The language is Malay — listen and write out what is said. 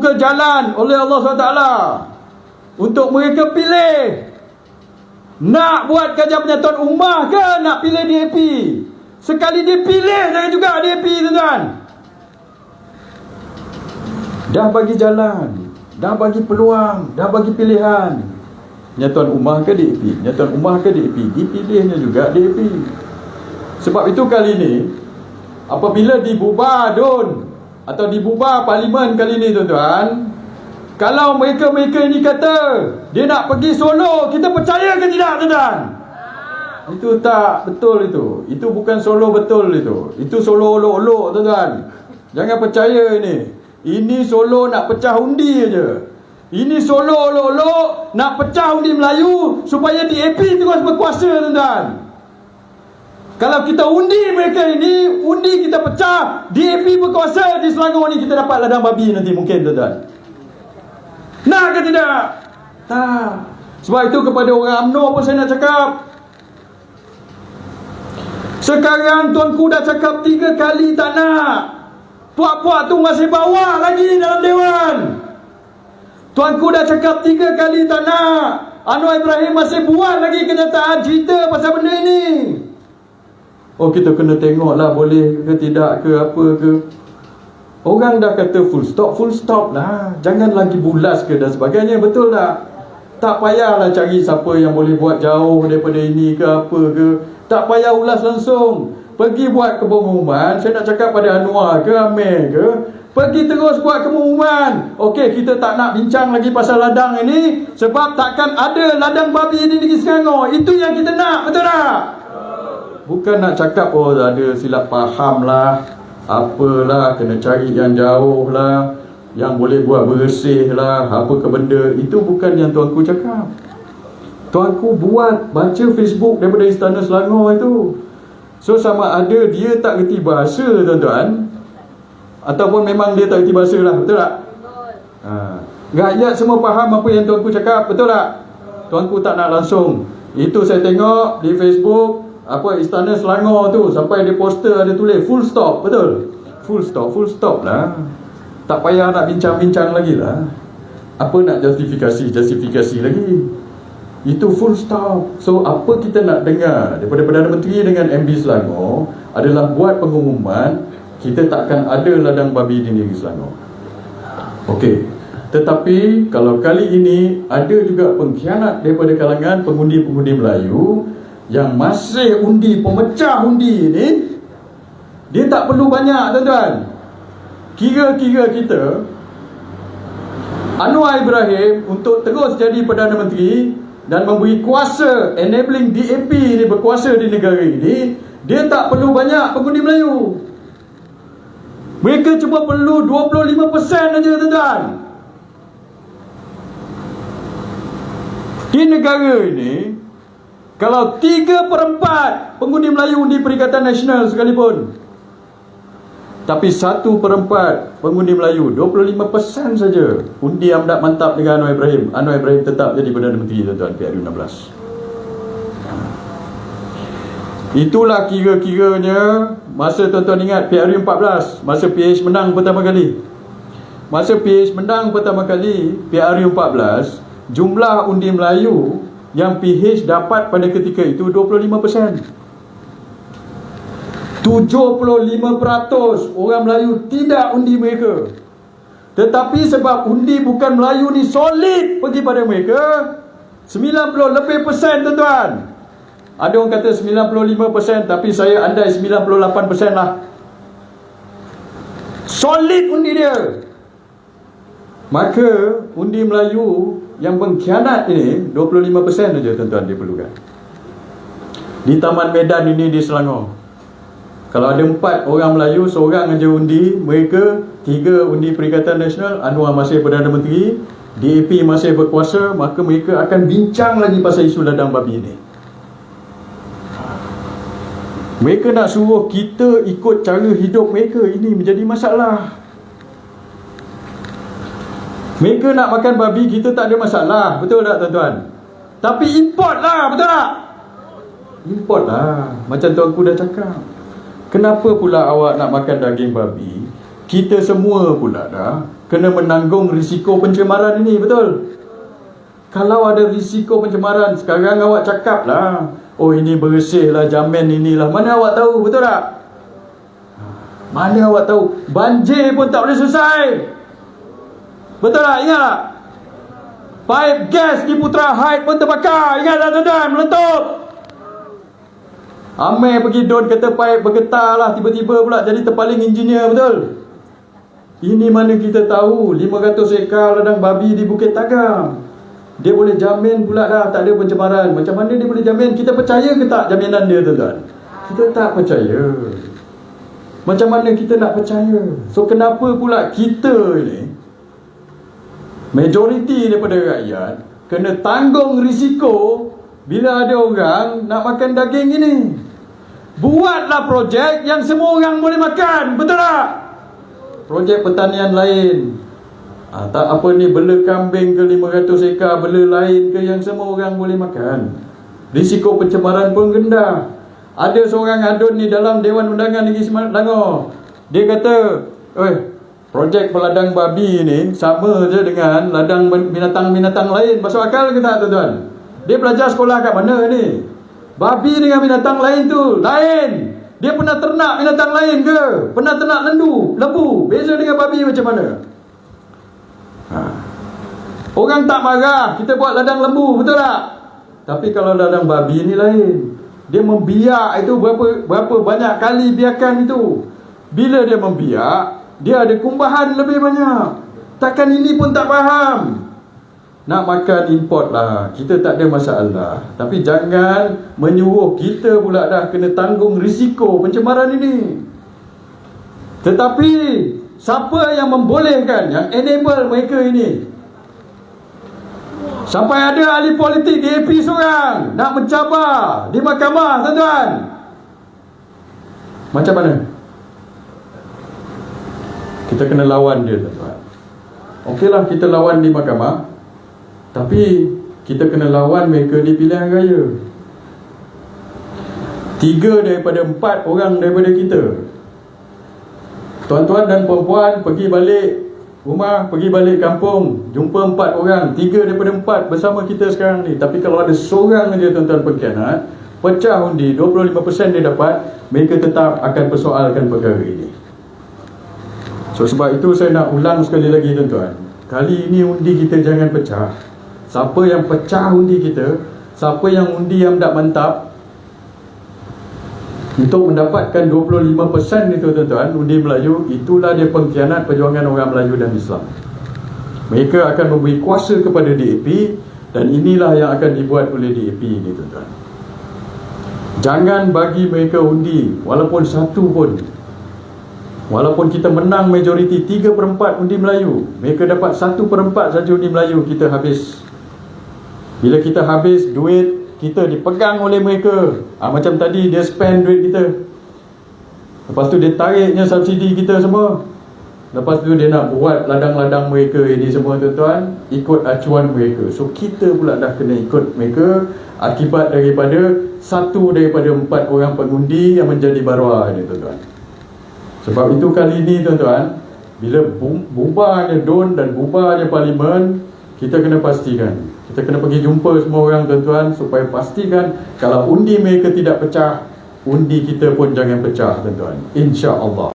dibuka jalan oleh Allah SWT untuk mereka pilih nak buat kajian penyatuan ummah ke nak pilih DAP. Sekali dia pilih, jangan juga DAP, tuan-tuan. Dah bagi jalan, dah bagi peluang, dah bagi pilihan. Penyatuan ummah ke DAP, penyatuan ummah ke DAP, dipilihnya juga DAP. Sebab itu kali ini, apabila dibubar DUN atau dibubar parlimen kali ini, tuan-tuan, kalau mereka-mereka ini kata dia nak pergi Solo, kita percaya ke tidak, tuan-tuan? Itu tak betul itu. Itu bukan Solo betul itu. Itu Solo olok-olok, tuan-tuan. Jangan percaya ini. Ini Solo nak pecah undi aja. Ini Solo olok-olok nak pecah undi Melayu supaya DAP terus berkuasa, tuan-tuan. Kalau kita undi mereka ini, undi kita pecah, DAP berkuasa di Selangor ni, kita dapat ladang babi nanti mungkin, tuan-tuan. Nak ke tidak? Tak. Sebab itu kepada orang UMNO pun saya nak cakap, sekarang tuanku dah cakap 3 kali tak nak. Puak-puak tu masih bawa lagi dalam Dewan. Tuanku dah cakap 3 kali tak nak. Anwar Ibrahim masih buat lagi kenyataan cerita pasal benda ini. Oh, kita kena tengoklah boleh ke tidak ke apa ke. Orang dah kata full stop lah. Jangan lagi bulas ke dan sebagainya, betul tak? Tak payahlah cari siapa yang boleh buat jauh daripada ini ke apa ke. Tak payah ulas langsung. Pergi buat pengumuman. Saya nak cakap pada Anwar ke Amir ke, pergi terus buat pengumuman. Okey, kita tak nak bincang lagi pasal ladang ini, sebab takkan ada ladang babi di negeri Selangor. Itu yang kita nak, betul tak? Bukan nak cakap oh ada silap faham lah, apalah, kena cari yang jauh lah, yang boleh buat bersih lah, apa ke benda. Itu bukan yang tuanku cakap. Tuanku buat, baca Facebook daripada Istana Selangor itu. So sama ada dia tak kerti bahasa, tuan-tuan, ataupun memang dia tak kerti bahasa lah, betul tak? Rakyat semua faham apa yang tuanku cakap, betul tak? Tuanku tak nak langsung. Itu saya tengok di Facebook apa Istana Selangor tu, sampai dia poster ada tulis full stop, betul? Full stop lah. Tak payah nak bincang-bincang lagi lah. Apa nak justifikasi lagi. Itu full stop. So apa kita nak dengar daripada Perdana Menteri dengan MB Selangor adalah buat pengumuman kita takkan ada ladang babi di negeri Selangor. Okey. Tetapi kalau kali ini ada juga pengkhianat daripada kalangan pengundi-pengundi Melayu yang masih undi, pemecah undi ini, dia tak perlu banyak, tuan-tuan. Kira-kira kita Anwar Ibrahim untuk terus jadi Perdana Menteri dan memberi kuasa, enabling DAP ni berkuasa di negara ini, dia tak perlu banyak pengundi Melayu. Mereka cuma perlu 25% saja, tuan-tuan. Di negara ini, kalau 3/4 pengundi Melayu di Perikatan Nasional sekalipun, tapi 1/4 pengundi Melayu, 25% saja undi amat mantap dengan Anwar Ibrahim. Anwar Ibrahim tetap jadi Perdana Menteri, tuan-tuan, PRU 16. Itulah kira-kiranya masa tuan-tuan ingat PRU 14, masa PH menang pertama kali. Masa PH menang pertama kali PRU 14, jumlah undi Melayu yang PH dapat pada ketika itu 25%. 75% orang Melayu tidak undi mereka. Tetapi sebab undi bukan Melayu ni solid pergi pada mereka, 90 lebih persen, tuan-tuan. Ada orang kata 95%, tapi saya andai 98% lah. Solid undi dia. Maka undi Melayu yang pengkhianat ini 25% saja, tuan-tuan, diperlukan. Di Taman Medan ini di Selangor, kalau ada 4 orang Melayu, seorang aja undi, mereka 3 undi Perikatan Nasional, Anwar masih Perdana Menteri, DAP masih berkuasa, maka mereka akan bincang lagi pasal isu ladang babi ini. Mereka nak suruh kita ikut cara hidup mereka, ini menjadi masalah. Mereka nak makan babi, kita tak ada masalah, betul tak, tuan-tuan? Tapi import lah, betul tak? Import lah, macam tuanku dah cakap. Kenapa pula awak nak makan daging babi? Kita semua pula dah kena menanggung risiko pencemaran ini, betul? Kalau ada risiko pencemaran, sekarang awak cakap lah, oh ini bersih lah, jamin inilah. Mana awak tahu, betul tak? Mana awak tahu? Banjir pun tak boleh selesai. Betul tak? Ingat tak? Paip gas di Putra Heights pun terbakar. Ingat tak tuan-tuan? Meletup. Amir pergi don kata paip bergetar lah. Tiba-tiba pula jadi terpaling engineer, betul? Ini mana kita tahu 500 ekar ladang babi di Bukit Tagam. Dia boleh jamin pula dah tak ada pencemaran. Macam mana dia boleh jamin? Kita percaya ke tak jaminan dia, tuan-tuan? Kita tak percaya. Macam mana kita nak percaya? So kenapa pula kita ni, majoriti daripada rakyat, kena tanggung risiko bila ada orang nak makan daging ini? Buatlah projek yang semua orang boleh makan, betul tak? Projek pertanian lain, tak apa ni, bela kambing ke 500 ekar, bela lain ke yang semua orang boleh makan. Risiko pencemaran pun rendah. Ada seorang adun ni dalam Dewan Undangan Negeri Selangor. Dia kata, projek peladang babi ni sama je dengan ladang binatang-binatang lain. Masuk akal ke tak, tuan-tuan? Dia belajar sekolah kat mana ni? Babi dengan binatang lain tu lain. Dia pernah ternak binatang lain ke? Pernah ternak lembu? Beza dengan babi macam mana? Orang tak marah kita buat ladang lembu, betul tak? Tapi kalau ladang babi ni lain. Dia membiak itu berapa banyak kali biarkan itu. Bila dia membiak, dia ada kumbahan lebih banyak. Takkan ini pun tak faham. Nak makan import lah, kita tak ada masalah. Tapi jangan menyuruh kita pula dah kena tanggung risiko pencemaran ini. Tetapi siapa yang membolehkan, yang enable mereka ini? Sampai ada ahli politik DAP seorang nak mencabar di mahkamah, tuan-tuan. Macam mana? Kita kena lawan dia, tuan-tuan. Okeylah kita lawan di mahkamah, tapi kita kena lawan mereka di pilihan raya. 3 daripada 4 orang daripada kita, tuan-tuan dan perempuan, pergi balik rumah, pergi balik kampung, jumpa 4 orang, 3 daripada 4 bersama kita sekarang ni. Tapi kalau ada seorang je, tuan-tuan, pengkhianat, pecah undi, 25% dia dapat, mereka tetap akan persoalkan perkara ini. So sebab itu saya nak ulang sekali lagi, tuan-tuan, kali ini undi kita jangan pecah. Siapa yang pecah undi kita, siapa yang undi yang tak mantap, untuk mendapatkan 25% itu, tuan-tuan, undi Melayu, itulah dia pengkhianat perjuangan orang Melayu dan Islam. Mereka akan memberi kuasa kepada DAP, dan inilah yang akan dibuat oleh DAP ini, tuan-tuan. Jangan bagi mereka undi walaupun satu pun. Walaupun kita menang majoriti 3/4 undi Melayu, mereka dapat 1/4 saja undi Melayu, kita habis. Bila kita habis, duit kita dipegang oleh mereka. Macam tadi dia spend duit kita, lepas tu dia tariknya subsidi kita semua. Lepas tu dia nak buat ladang-ladang mereka ini semua, tuan-tuan, ikut acuan mereka. So kita pula dah kena ikut mereka, akibat daripada 1 daripada 4 orang pengundi yang menjadi baruah ini, tuan-tuan. Sebab itu kali ini, tuan-tuan, bila bubarnya DUN dan bubarnya parlimen, kita kena pastikan, kita kena pergi jumpa semua orang, tuan-tuan, supaya pastikan kalau undi mereka tidak pecah, undi kita pun jangan pecah, tuan-tuan, insya-Allah.